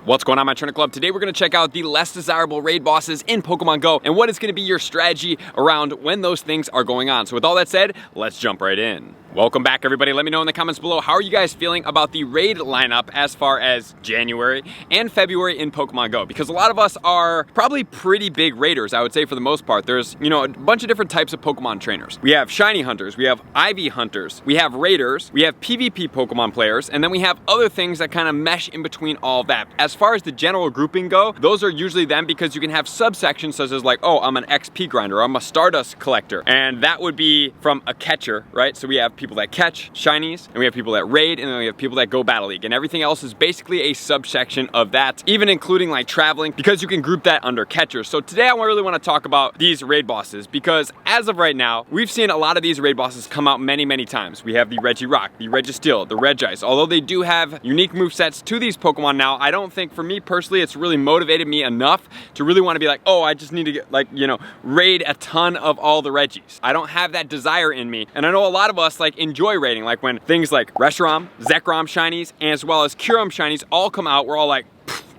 What's going on, my trainer club? Today we're going to check out the less desirable raid bosses in Pokemon Go and what is going to be your strategy around when those things are going on. So with all that said, let's jump right in. Welcome back, everybody. Let me know in the comments below, how are you guys feeling about the raid lineup as far as January and February in Pokemon Go? Because a lot of us are probably pretty big raiders, I would say, for the most part. There's, a bunch of different types of Pokemon trainers. We have shiny hunters, we have IV hunters, we have raiders, we have PvP Pokemon players, and then we have other things that kind of mesh in between all of that. As far as the general grouping go, those are usually them because you can have subsections such as like, oh, I'm an XP grinder, I'm a Stardust collector, and that would be from a catcher, right? So we have people that catch shinies, and we have people that raid, and then we have people that go Battle League, and everything else is basically a subsection of that, even including like traveling, because you can group that under catchers. So today I really want to talk about these raid bosses, because as of right now, we've seen a lot of these raid bosses come out many times. We have the Regirock, the Registeel, the Regice. Although they do have unique movesets to these Pokemon now, I don't think, for me personally, it's really motivated me enough to really want to be like, oh, I just need to get, like, raid a ton of all the Regis. I don't have that desire in me, and I know a lot of us like enjoy raiding, like when things like Reshiram, Zekrom shinies, as well as Kyurem shinies all come out, we're all like,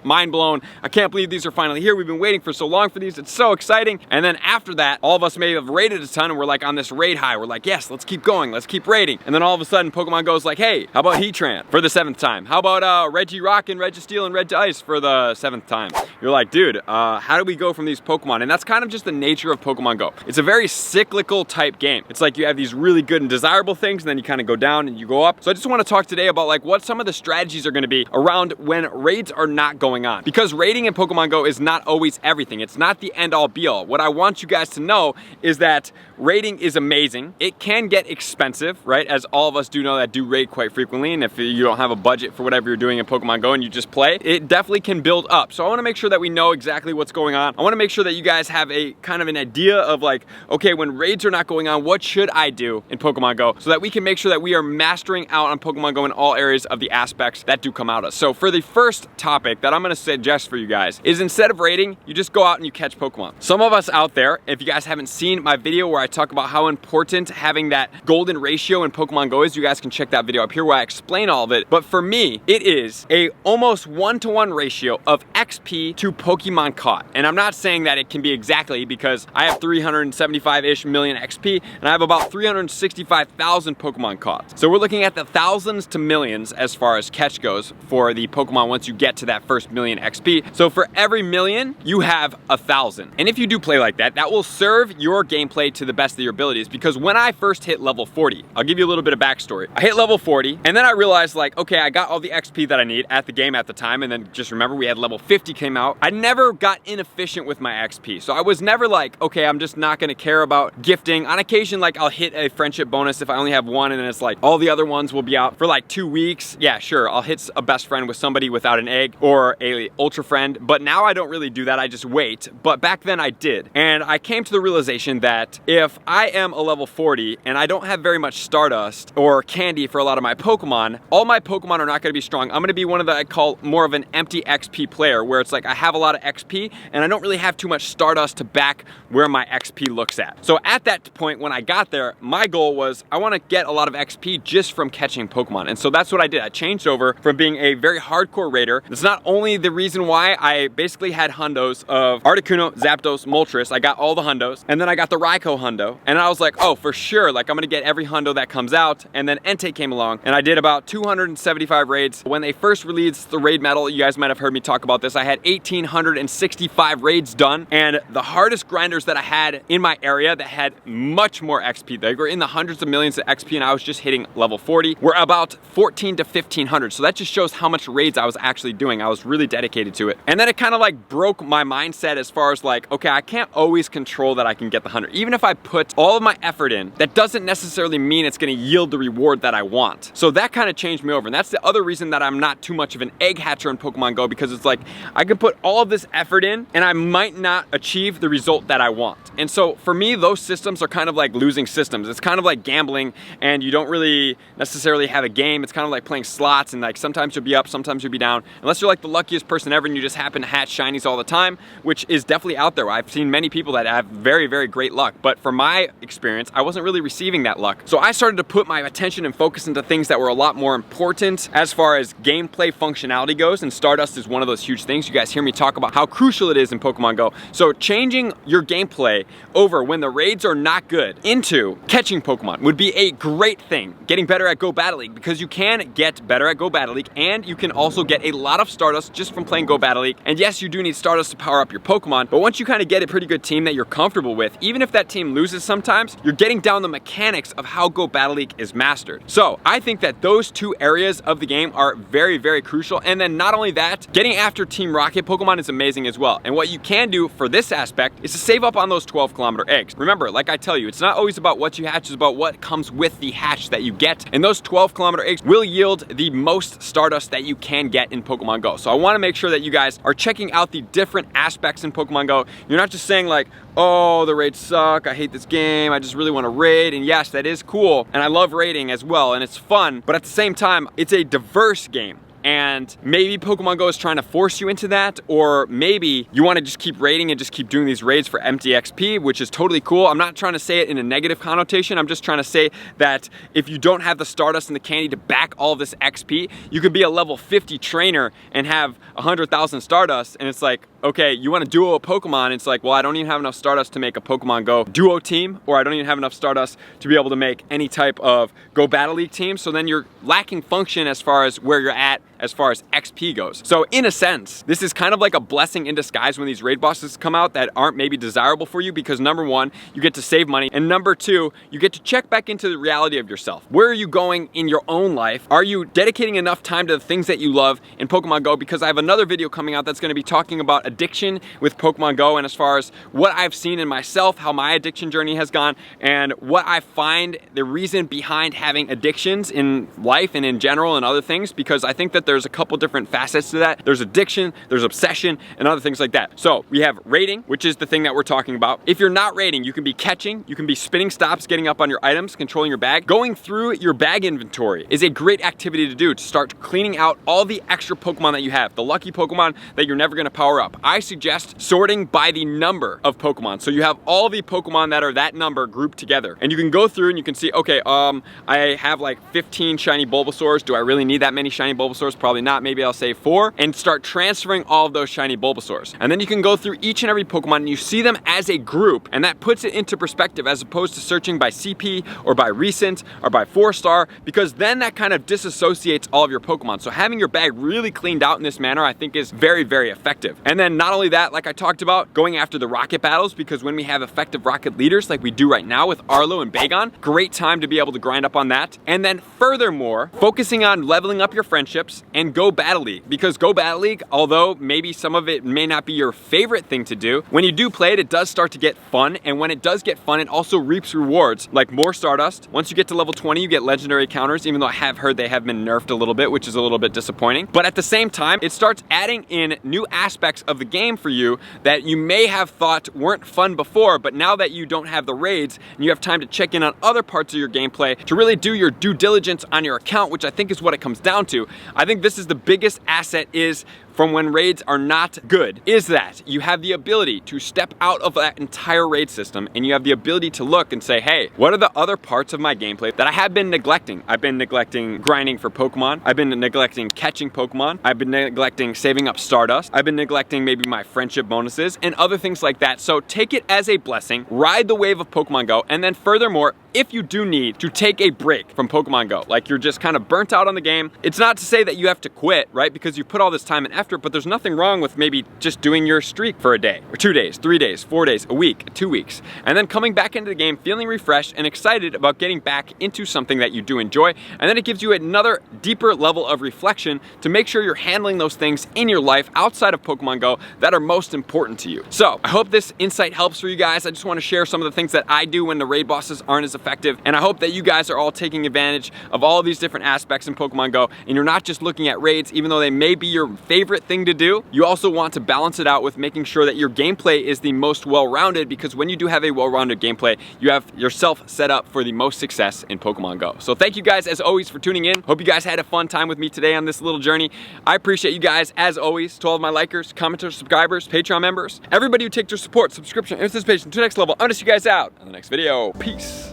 mind blown. I can't believe these are finally here. We've been waiting for so long for these. It's so exciting. And then after that, all of us may have raided a ton and we're like on this raid high. We're like, yes, let's keep going. Let's keep raiding. And then all of a sudden, Pokemon Go's like, hey, how about Heatran for the 7th time? How about Regirock and Registeel and Regice for the 7th time? You're like, dude, how do we go from these Pokemon? And that's kind of just the nature of Pokemon Go. It's a very cyclical type game. It's like you have these really good and desirable things, and then you kind of go down and you go up. So I just want to talk today about like what some of the strategies are going to be around when raids are not going on. Because raiding in Pokemon Go is not always everything. It's not the end all be all. What I want you guys to know is that raiding is amazing. It can get expensive, right? As all of us do know that do raid quite frequently. And if you don't have a budget for whatever you're doing in Pokemon Go and you just play, it definitely can build up. So I want to make sure that we know exactly what's going on. I want to make sure that you guys have a kind of an idea of like, okay, when raids are not going on, what should I do in Pokemon Go so that we can make sure that we are mastering out on Pokemon Go in all areas of the aspects that do come out of us. So for the first topic that I'm going to suggest for you guys is, instead of raiding, you just go out and you catch Pokemon. Some of us out there, if you guys haven't seen my video where I talk about how important having that golden ratio in Pokemon Go is, you guys can check that video up here where I explain all of it. But for me, it is a almost 1-to-1 ratio of XP to Pokemon caught. And I'm not saying that it can be exactly, because I have 375-ish million XP and I have about 365,000 Pokemon caught. So we're looking at the thousands to millions as far as catch goes for the Pokemon once you get to that first million XP. So for every million, you have 1,000. And if you do play like that, that will serve your gameplay to the best of your abilities. Because when I first hit level 40, I'll give you a little bit of backstory. I hit level 40, and then I realized like, okay, I got all the XP that I need at the game at the time. And then just remember, we had level 50 came out. I never got inefficient with my XP. So I was never like, okay, I'm just not gonna care about gifting. On occasion, like I'll hit a friendship bonus if I only have one, and then it's like all the other ones will be out for like 2 weeks. Yeah, sure, I'll hit a best friend with somebody without an egg or a ultra friend. But now I don't really do that, I just wait. But back then I did. And I came to the realization that if I am a level 40 and I don't have very much Stardust or candy for a lot of my Pokemon, all my Pokemon are not gonna be strong. I'm gonna be one of the, I call more of an empty XP player, where it's like I have a lot of XP and I don't really have too much Stardust to back where my XP looks at. So at that point, when I got there, my goal was I wanna get a lot of XP just from catching Pokemon. And so that's what I did. I changed over from being a very hardcore raider. It's not only the reason why I basically had hundos of Articuno, Zapdos, Moltres. I got all the hundos, and then I got the Raikou hundo, and I was like, oh, for sure, like I'm gonna get every hundo that comes out. And then Entei came along, and I did about 275 raids. When they first released the raid medal, you guys might have heard me talk about this, I had 1,865 raids done, and the hardest grinders that I had in my area that had much more XP, they were in the hundreds of millions of XP, and I was just hitting level 40, were about 14 to 1,500. So that just shows how much raids I was actually doing. I was really dedicated to it. And then it kind of like broke my mindset as far as like, okay, I can't always control that I can get the 100. Even if I put all of my effort in, that doesn't necessarily mean it's gonna yield the reward that I want. So that kind of changed me over. And that's the other reason that I'm not too much of an egg hatcher in Pokemon Go, because it's like, I can put all of this effort in and I might not achieve the result that I want. And so for me, those systems are kind of like losing systems. It's kind of like gambling, and you don't really necessarily have a game. It's kind of like playing slots, and like sometimes you'll be up, sometimes you'll be down. Unless you're like the lucky luckiest person ever and you just happen to hatch shinies all the time, which is definitely out there. I've seen many people that have very, very great luck, but from my experience, I wasn't really receiving that luck. So I started to put my attention and focus into things that were a lot more important as far as gameplay functionality goes, and Stardust is one of those huge things. You guys hear me talk about how crucial it is in Pokemon Go. So changing your gameplay over when the raids are not good into catching Pokemon would be a great thing. Getting better at Go Battle League, because you can get better at Go Battle League and you can also get a lot of Stardust just from playing Go Battle League. And yes, you do need Stardust to power up your Pokemon, but once you kind of get a pretty good team that you're comfortable with, even if that team loses sometimes, you're getting down the mechanics of how Go Battle League is mastered. So I think that those two areas of the game are very, very crucial. And then not only that, getting after Team Rocket Pokemon is amazing as well. And what you can do for this aspect is to save up on those 12-kilometer eggs. Remember, like I tell you, it's not always about what you hatch, it's about what comes with the hatch that you get. And those 12-kilometer eggs will yield the most Stardust that you can get in Pokemon Go. So I want to make sure that you guys are checking out the different aspects in Pokemon Go. You're not just saying like, oh, the raids suck, I hate this game, I just really want to raid. And yes, that is cool, and I love raiding as well, and it's fun, but at the same time, it's a diverse game. And maybe Pokemon Go is trying to force you into that, or maybe you want to just keep raiding and just keep doing these raids for empty XP, which is totally cool. I'm not trying to say it in a negative connotation. I'm just trying to say that if you don't have the Stardust and the candy to back all of this XP, you could be a level 50 trainer and have 100,000 Stardust, and it's like, okay, you want to duo a Pokemon, it's like, well, I don't even have enough Stardust to make a Pokemon Go duo team, or I don't even have enough Stardust to be able to make any type of Go Battle League team, so then you're lacking function as far as where you're at as far as XP goes. So in a sense, this is kind of like a blessing in disguise when these raid bosses come out that aren't maybe desirable for you, because number one, you get to save money, and number two, you get to check back into the reality of yourself. Where are you going in your own life? Are you dedicating enough time to the things that you love in Pokemon Go? Because I have another video coming out that's going to be talking about addiction with Pokemon Go, and as far as what I've seen in myself, how my addiction journey has gone, and what I find the reason behind having addictions in life and in general and other things, because I think that there's a couple different facets to that. There's addiction, there's obsession, and other things like that. So we have raiding, which is the thing that we're talking about. If you're not raiding, you can be catching, you can be spinning stops, getting up on your items, controlling your bag. Going through your bag inventory is a great activity to do to start cleaning out all the extra Pokemon that you have, the lucky Pokemon that you're never gonna power up. I suggest sorting by the number of Pokemon. So you have all the Pokemon that are that number grouped together, and you can go through and you can see, okay, I have like 15 shiny Bulbasaurs. Do I really need that many shiny Bulbasaurs? Probably not. Maybe I'll say 4, and start transferring all of those shiny Bulbasaurs. And then you can go through each and every Pokemon and you see them as a group, and that puts it into perspective as opposed to searching by CP or by recent or by 4-star, because then that kind of disassociates all of your Pokemon. So having your bag really cleaned out in this manner, I think, is very, very effective. And then not only that, like I talked about, going after the rocket battles, because when we have effective rocket leaders like we do right now with Arlo and Bagon, great time to be able to grind up on that. And then furthermore, focusing on leveling up your friendships and Go Battle League, because Go Battle League, although maybe some of it may not be your favorite thing to do, when you do play it, it does start to get fun, and when it does get fun, it also reaps rewards like more Stardust. Once you get to level 20, you get legendary counters, even though I have heard they have been nerfed a little bit, which is a little bit disappointing. But at the same time, it starts adding in new aspects of the game for you that you may have thought weren't fun before, but now that you don't have the raids and you have time to check in on other parts of your gameplay to really do your due diligence on your account, which I think is what it comes down to. I think this is the biggest asset is from when raids are not good, is that you have the ability to step out of that entire raid system, and you have the ability to look and say, hey, what are the other parts of my gameplay that I have been neglecting? I've been neglecting grinding for Pokemon. I've been neglecting catching Pokemon. I've been neglecting saving up Stardust. I've been neglecting maybe my friendship bonuses and other things like that. So take it as a blessing, ride the wave of Pokemon Go, and then furthermore, if you do need to take a break from Pokemon Go, like you're just kind of burnt out on the game, it's not to say that you have to quit, right? Because you put all this time and effort, but there's nothing wrong with maybe just doing your streak for a day, or 2 days, 3 days, 4 days, a week, 2 weeks, and then coming back into the game feeling refreshed and excited about getting back into something that you do enjoy. And then it gives you another deeper level of reflection to make sure you're handling those things in your life outside of Pokemon Go that are most important to you. So I hope this insight helps for you guys. I just want to share some of the things that I do when the raid bosses aren't as effective, and I hope that you guys are all taking advantage of all of these different aspects in Pokemon Go, and you're not just looking at raids, even though they may be your favorite favorite thing to do. You also want to balance it out with making sure that your gameplay is the most well-rounded, because when you do have a well-rounded gameplay, you have yourself set up for the most success in Pokemon Go. So thank you guys as always for tuning in. Hope you guys had a fun time with me today on this little journey. I appreciate you guys as always, to all of my likers, commenters, subscribers, Patreon members, everybody who takes their support, subscription, anticipation to the next level. I'm gonna see you guys out on the next video. Peace.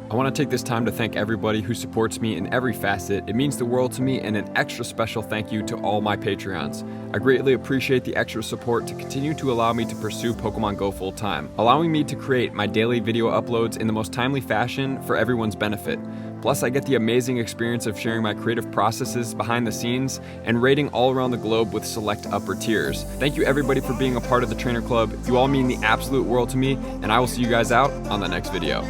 I want to take this time to thank everybody who supports me in every facet. It means the world to me, and an extra special thank you to all my Patreons. I greatly appreciate the extra support to continue to allow me to pursue Pokemon Go full time, allowing me to create my daily video uploads in the most timely fashion for everyone's benefit. Plus, I get the amazing experience of sharing my creative processes behind the scenes and rating all around the globe with select upper tiers. Thank you everybody for being a part of the Trainer Club. You all mean the absolute world to me, and I will see you guys out on the next video.